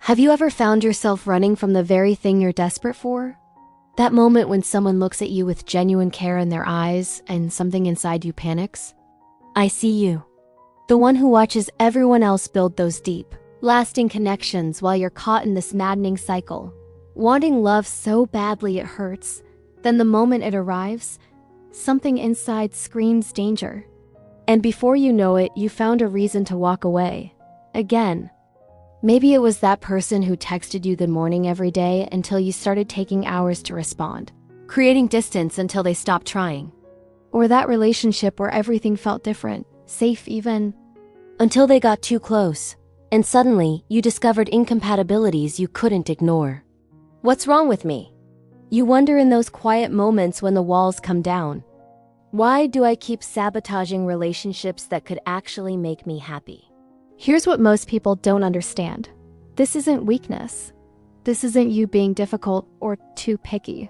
Have you ever found yourself running from the very thing you're desperate for? That moment when someone looks at you with genuine care in their eyes and something inside you panics? I see you. The one who watches everyone else build those deep, lasting connections while you're caught in this maddening cycle. Wanting love so badly it hurts, then the moment it arrives, something inside screams danger. And before you know it, you found a reason to walk away. Again. Maybe it was that person who texted you the morning every day until you started taking hours to respond, creating distance until they stopped trying. Or that relationship where everything felt different, safe even, until they got too close, and suddenly you discovered incompatibilities you couldn't ignore. What's wrong with me? You wonder in those quiet moments when the walls come down. Why do I keep sabotaging relationships that could actually make me happy? Here's what most people don't understand. This isn't weakness. This isn't you being difficult or too picky.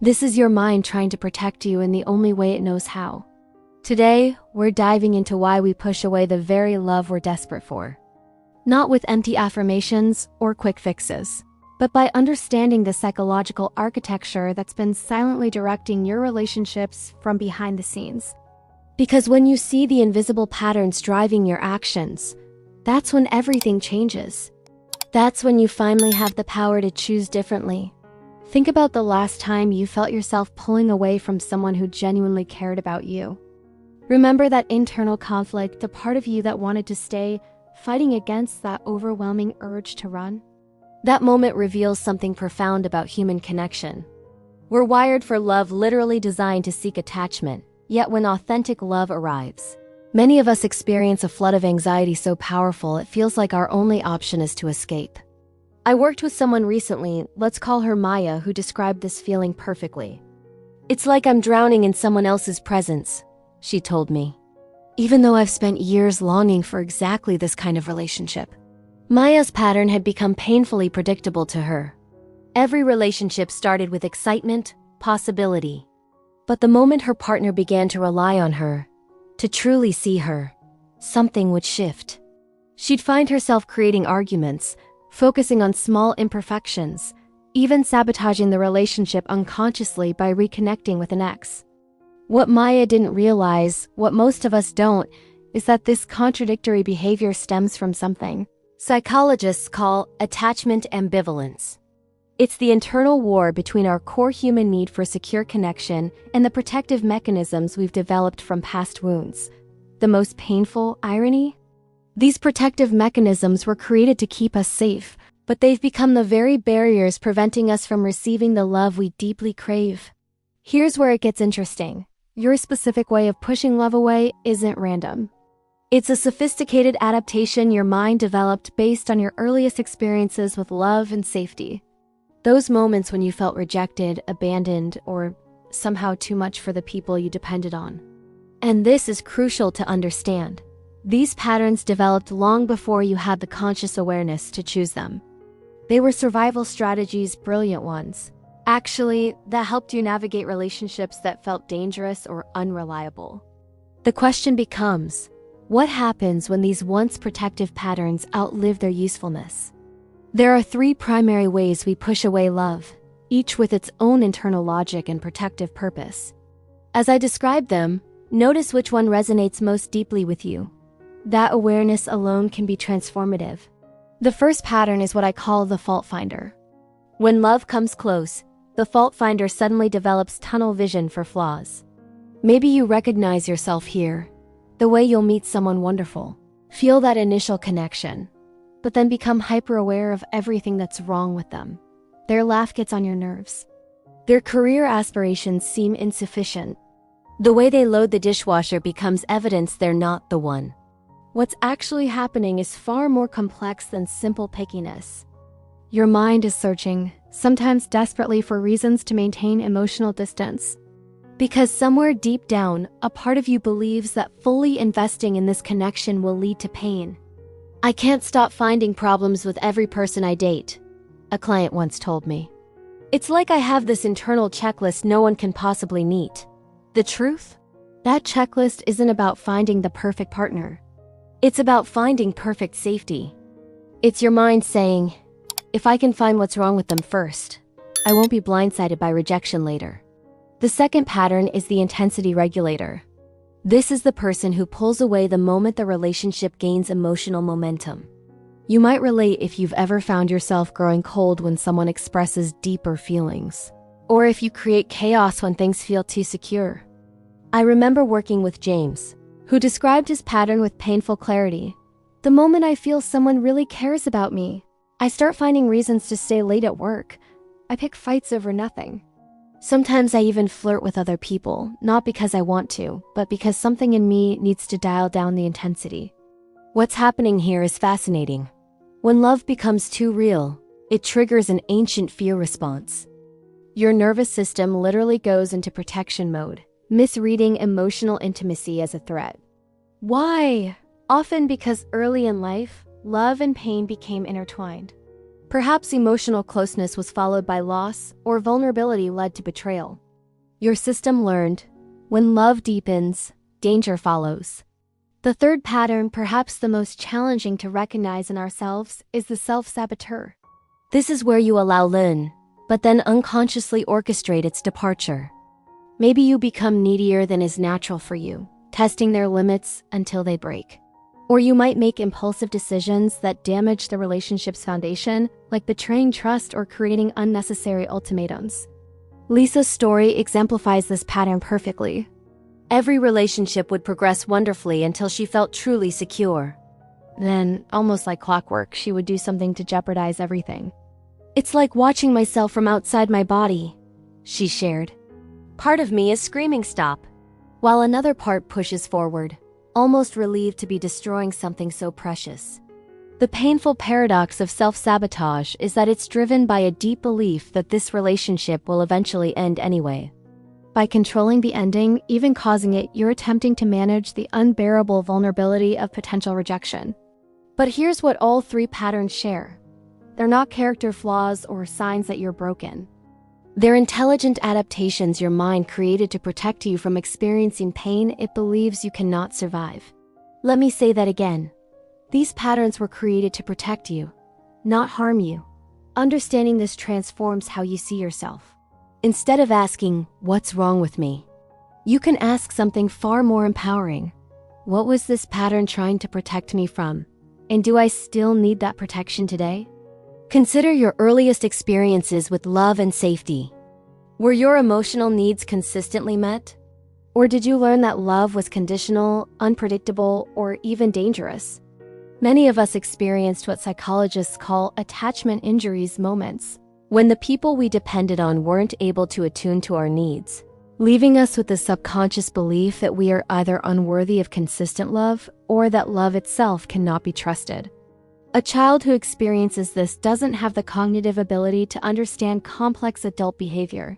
This is your mind trying to protect you in the only way it knows how. Today, we're diving into why we push away the very love we're desperate for. Not with empty affirmations or quick fixes, but by understanding the psychological architecture that's been silently directing your relationships from behind the scenes. Because when you see the invisible patterns driving your actions, that's when everything changes. That's when you finally have the power to choose differently. Think about the last time you felt yourself pulling away from someone who genuinely cared about you. Remember that internal conflict, the part of you that wanted to stay, fighting against that overwhelming urge to run? That moment reveals something profound about human connection. We're wired for love, literally designed to seek attachment, yet when authentic love arrives, many of us experience a flood of anxiety so powerful it feels like our only option is to escape. I worked with someone recently, let's call her Maya, who described this feeling perfectly. It's like I'm drowning in someone else's presence, she told me. Even though I've spent years longing for exactly this kind of relationship. Maya's pattern had become painfully predictable to her. Every relationship started with excitement, possibility. But the moment her partner began to rely on her, to truly see her, something would shift. She'd find herself creating arguments, focusing on small imperfections, even sabotaging the relationship unconsciously by reconnecting with an ex. What Maya didn't realize, what most of us don't, is that this contradictory behavior stems from something psychologists call attachment ambivalence. It's the internal war between our core human need for secure connection and the protective mechanisms we've developed from past wounds. The most painful irony? These protective mechanisms were created to keep us safe, but they've become the very barriers preventing us from receiving the love we deeply crave. Here's where it gets interesting. Your specific way of pushing love away isn't random. It's a sophisticated adaptation your mind developed based on your earliest experiences with love and safety. Those moments when you felt rejected, abandoned, or somehow too much for the people you depended on. And this is crucial to understand. These patterns developed long before you had the conscious awareness to choose them. They were survival strategies, brilliant ones. Actually, that helped you navigate relationships that felt dangerous or unreliable. The question becomes, what happens when these once protective patterns outlive their usefulness? There are three primary ways we push away love, each with its own internal logic and protective purpose. As I describe them, notice which one resonates most deeply with you. That awareness alone can be transformative. The first pattern is what I call the fault finder. When love comes close, the fault finder suddenly develops tunnel vision for flaws. Maybe you recognize yourself here, the way you'll meet someone wonderful, feel that initial connection, but then become hyper-aware of everything that's wrong with them. Their laugh gets on your nerves. Their career aspirations seem insufficient. The way they load the dishwasher becomes evidence they're not the one. What's actually happening is far more complex than simple pickiness. Your mind is searching, sometimes desperately, for reasons to maintain emotional distance. Because somewhere deep down, a part of you believes that fully investing in this connection will lead to pain. I can't stop finding problems with every person I date, a client once told me. It's like I have this internal checklist no one can possibly meet. The truth? That checklist isn't about finding the perfect partner. It's about finding perfect safety. It's your mind saying, If I can find what's wrong with them first, I won't be blindsided by rejection later. The second pattern is the intensity regulator. This is the person who pulls away the moment the relationship gains emotional momentum. You might relate if you've ever found yourself growing cold when someone expresses deeper feelings, or if you create chaos when things feel too secure. I remember working with James, who described his pattern with painful clarity. The moment I feel someone really cares about me, I start finding reasons to stay late at work. I pick fights over nothing. Sometimes I even flirt with other people, not because I want to, but because something in me needs to dial down the intensity. What's happening here is fascinating. When love becomes too real, it triggers an ancient fear response. Your nervous system literally goes into protection mode, misreading emotional intimacy as a threat. Why? Often because early in life, love and pain became intertwined. Perhaps emotional closeness was followed by loss, or vulnerability led to betrayal. Your system learned, when love deepens, danger follows. The third pattern, perhaps the most challenging to recognize in ourselves, is the self-saboteur. This is where you allow in, but then unconsciously orchestrate its departure. Maybe you become needier than is natural for you, testing their limits until they break. Or you might make impulsive decisions that damage the relationship's foundation, like betraying trust or creating unnecessary ultimatums. Lisa's story exemplifies this pattern perfectly. Every relationship would progress wonderfully until she felt truly secure. Then, almost like clockwork, she would do something to jeopardize everything. "It's like watching myself from outside my body," she shared. "Part of me is screaming stop, while another part pushes forward, almost relieved to be destroying something so precious." The painful paradox of self-sabotage is that it's driven by a deep belief that this relationship will eventually end anyway. By controlling the ending, even causing it, you're attempting to manage the unbearable vulnerability of potential rejection. But here's what all three patterns share. They're not character flaws or signs that you're broken. They're intelligent adaptations your mind created to protect you from experiencing pain it believes you cannot survive. Let me say that again. These patterns were created to protect you, not harm you. Understanding this transforms how you see yourself. Instead of asking, "What's wrong with me?" you can ask something far more empowering. What was this pattern trying to protect me from? And do I still need that protection today? Consider your earliest experiences with love and safety. Were your emotional needs consistently met? Or did you learn that love was conditional, unpredictable, or even dangerous? Many of us experienced what psychologists call attachment injuries moments, when the people we depended on weren't able to attune to our needs, leaving us with the subconscious belief that we are either unworthy of consistent love or that love itself cannot be trusted. A child who experiences this doesn't have the cognitive ability to understand complex adult behavior.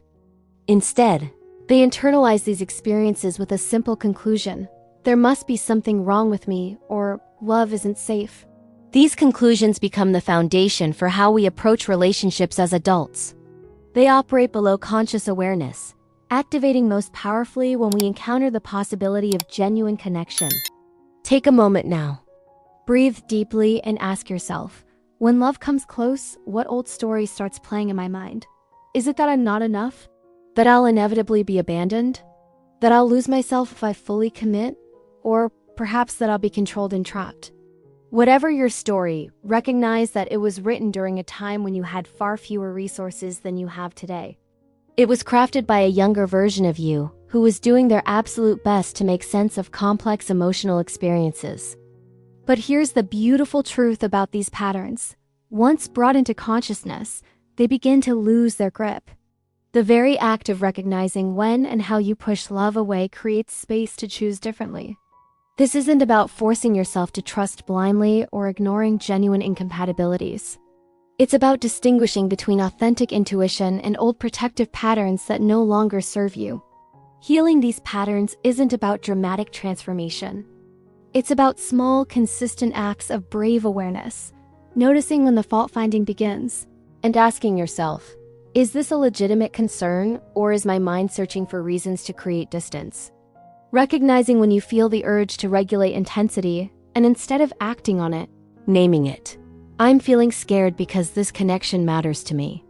Instead, they internalize these experiences with a simple conclusion: there must be something wrong with me, or love isn't safe. These conclusions become the foundation for how we approach relationships as adults. They operate below conscious awareness, activating most powerfully when we encounter the possibility of genuine connection. Take a moment now. Breathe deeply and ask yourself, when love comes close, what old story starts playing in my mind? Is it that I'm not enough? That I'll inevitably be abandoned? That I'll lose myself if I fully commit? Or perhaps that I'll be controlled and trapped? Whatever your story, recognize that it was written during a time when you had far fewer resources than you have today. It was crafted by a younger version of you, who was doing their absolute best to make sense of complex emotional experiences. But here's the beautiful truth about these patterns. Once brought into consciousness, they begin to lose their grip. The very act of recognizing when and how you push love away creates space to choose differently. This isn't about forcing yourself to trust blindly or ignoring genuine incompatibilities. It's about distinguishing between authentic intuition and old protective patterns that no longer serve you. Healing these patterns isn't about dramatic transformation. It's about small, consistent acts of brave awareness, noticing when the fault-finding begins, and asking yourself, is this a legitimate concern, or is my mind searching for reasons to create distance? Recognizing when you feel the urge to regulate intensity, and instead of acting on it, naming it. I'm feeling scared because this connection matters to me.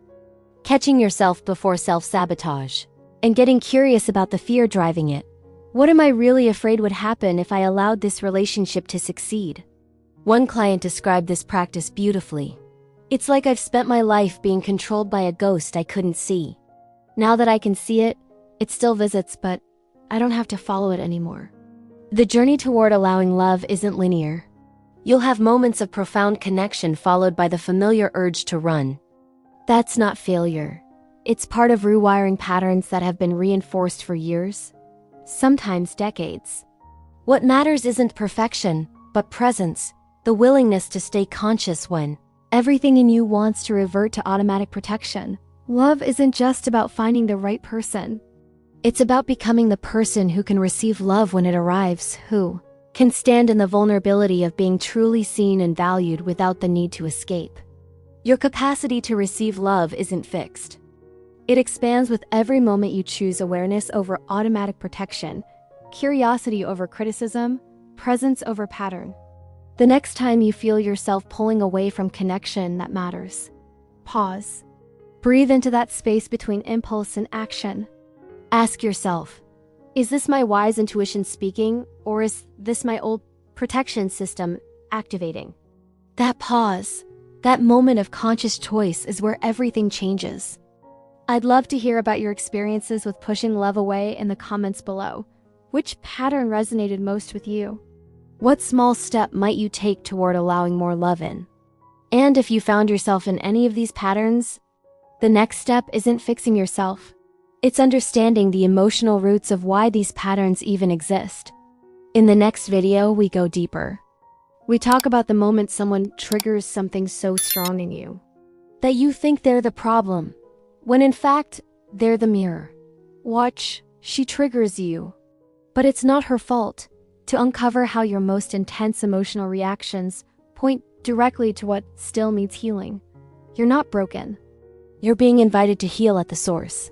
Catching yourself before self-sabotage. And getting curious about the fear driving it. What am I really afraid would happen if I allowed this relationship to succeed? One client described this practice beautifully. It's like I've spent my life being controlled by a ghost I couldn't see. Now that I can see it, it still visits, but I don't have to follow it anymore. The journey toward allowing love isn't linear. You'll have moments of profound connection followed by the familiar urge to run. That's not failure. It's part of rewiring patterns that have been reinforced for years, sometimes decades. What matters isn't perfection, but presence, the willingness to stay conscious when Everything in you wants to revert to automatic protection. Love isn't just about finding the right person. It's about becoming the person who can receive love when it arrives, who can stand in the vulnerability of being truly seen and valued without the need to escape. Your capacity to receive love isn't fixed. It expands with every moment you choose awareness over automatic protection, curiosity over criticism, presence over pattern. The next time you feel yourself pulling away from connection that matters, pause. Breathe into that space between impulse and action. Ask yourself, is this my wise intuition speaking, or is this my old protection system activating? That pause, that moment of conscious choice is where everything changes. I'd love to hear about your experiences with pushing love away in the comments below. Which pattern resonated most with you? What small step might you take toward allowing more love in? And if you found yourself in any of these patterns, the next step isn't fixing yourself. It's understanding the emotional roots of why these patterns even exist. In the next video, we go deeper. We talk about the moment someone triggers something so strong in you that you think they're the problem, when in fact, they're the mirror. Watch, she triggers you, but it's not her fault. To uncover how your most intense emotional reactions point directly to what still needs healing. You're not broken. You're being invited to heal at the source.